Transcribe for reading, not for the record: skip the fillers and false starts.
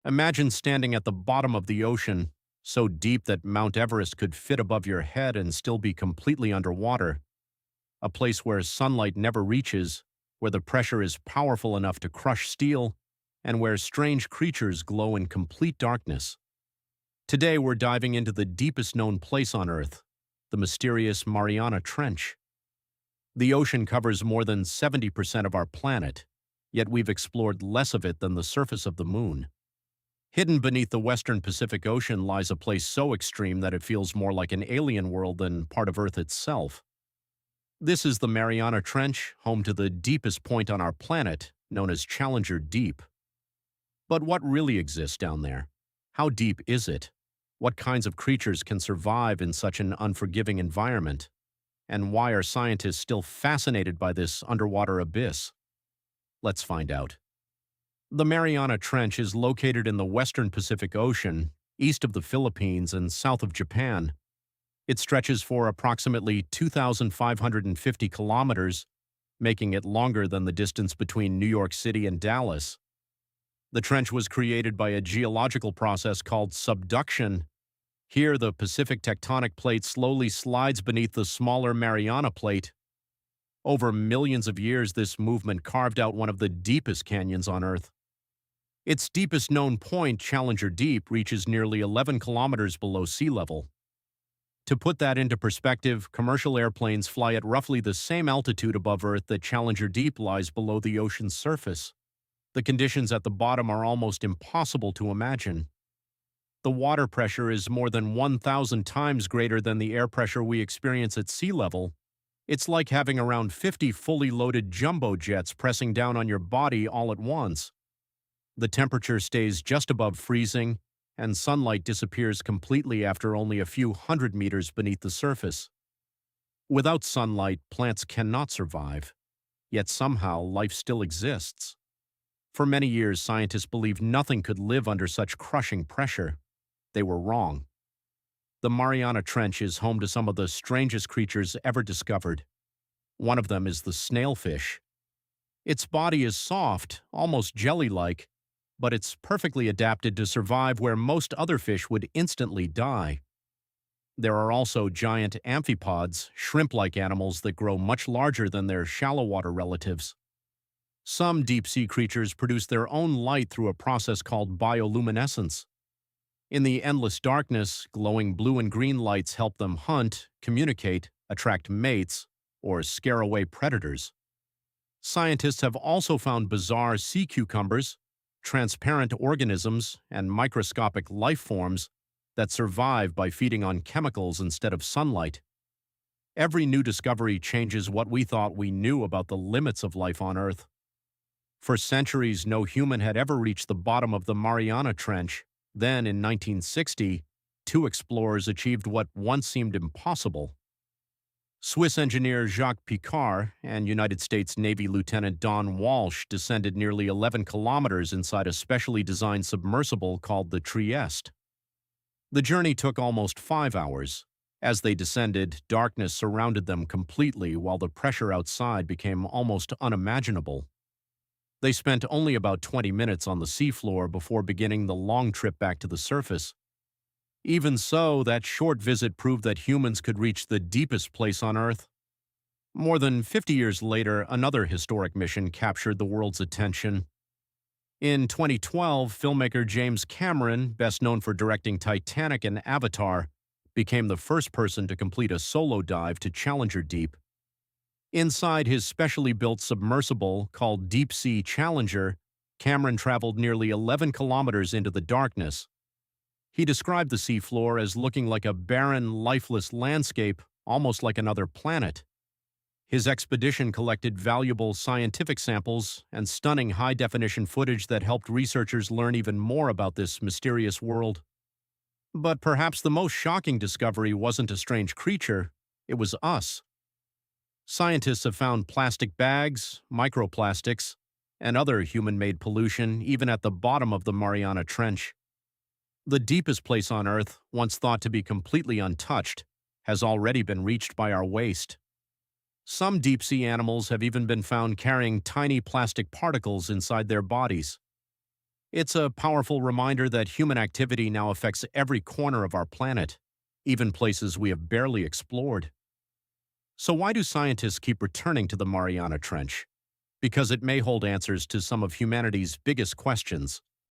Imagine standing at the bottom of the ocean, so deep that Mount Everest could fit above your head and still be completely underwater. A place where sunlight never reaches, where the pressure is powerful enough to crush steel, and where strange creatures glow in complete darkness. Today we're diving into the deepest known place on Earth, the mysterious Mariana Trench. The ocean covers more than 70% of our planet, yet we've explored less of it than the surface of the moon. Hidden beneath the western Pacific Ocean lies a place so extreme that it feels more like an alien world than part of Earth itself. This is the Mariana Trench, home to the deepest point on our planet, known as Challenger Deep. But what really exists down there? How deep is it? What kinds of creatures can survive in such an unforgiving environment? And why are scientists still fascinated by this underwater abyss? Let's find out. The Mariana Trench is located in the western Pacific Ocean, east of the Philippines and south of Japan. It stretches for approximately 2,550 kilometers, making it longer than the distance between New York City and Dallas. The trench was created by a geological process called subduction. Here, the Pacific tectonic plate slowly slides beneath the smaller Mariana plate. Over millions of years, this movement carved out one of the deepest canyons on Earth. Its deepest known point, Challenger Deep, reaches nearly 11 kilometers below sea level. To put that into perspective, commercial airplanes fly at roughly the same altitude above Earth that Challenger Deep lies below the ocean's surface. The conditions at the bottom are almost impossible to imagine. The water pressure is more than 1,000 times greater than the air pressure we experience at sea level. It's like having around 50 fully loaded jumbo jets pressing down on your body all at once. The temperature stays just above freezing, and sunlight disappears completely after only a few hundred meters beneath the surface. Without sunlight, plants cannot survive, yet somehow life still exists. For many years, scientists believed nothing could live under such crushing pressure. They were wrong. The Mariana Trench is home to some of the strangest creatures ever discovered. One of them is the snailfish. Its body is soft, almost jelly-like, but it's perfectly adapted to survive where most other fish would instantly die. There are also giant amphipods, shrimp-like animals that grow much larger than their shallow-water relatives. Some deep-sea creatures produce their own light through a process called bioluminescence. In the endless darkness, glowing blue and green lights help them hunt, communicate, attract mates, or scare away predators. Scientists have also found bizarre sea cucumbers, transparent organisms, and microscopic life forms that survive by feeding on chemicals instead of sunlight. Every new discovery changes what we thought we knew about the limits of life on Earth. For centuries, no human had ever reached the bottom of the Mariana Trench. Then, in 1960, two explorers achieved what once seemed impossible. Swiss engineer Jacques Piccard and United States Navy Lieutenant Don Walsh descended nearly 11 kilometers inside a specially designed submersible called the Trieste. The journey took almost 5 hours. As they descended, darkness surrounded them completely while the pressure outside became almost unimaginable. They spent only about 20 minutes on the seafloor before beginning the long trip back to the surface. Even so, that short visit proved that humans could reach the deepest place on Earth. More than 50 years later, another historic mission captured the world's attention. In 2012, filmmaker James Cameron, best known for directing Titanic and Avatar, became the first person to complete a solo dive to Challenger Deep. Inside his specially built submersible, called Deep Sea Challenger, Cameron traveled nearly 11 kilometers into the darkness. He described the seafloor as looking like a barren, lifeless landscape, almost like another planet. His expedition collected valuable scientific samples and stunning high-definition footage that helped researchers learn even more about this mysterious world. But perhaps the most shocking discovery wasn't a strange creature, it was us. Scientists have found plastic bags, microplastics, and other human-made pollution even at the bottom of the Mariana Trench. The deepest place on Earth, once thought to be completely untouched, has already been reached by our waste. Some deep-sea animals have even been found carrying tiny plastic particles inside their bodies. It's a powerful reminder that human activity now affects every corner of our planet, even places we have barely explored. So why do scientists keep returning to the Mariana Trench? Because it may hold answers to some of humanity's biggest questions.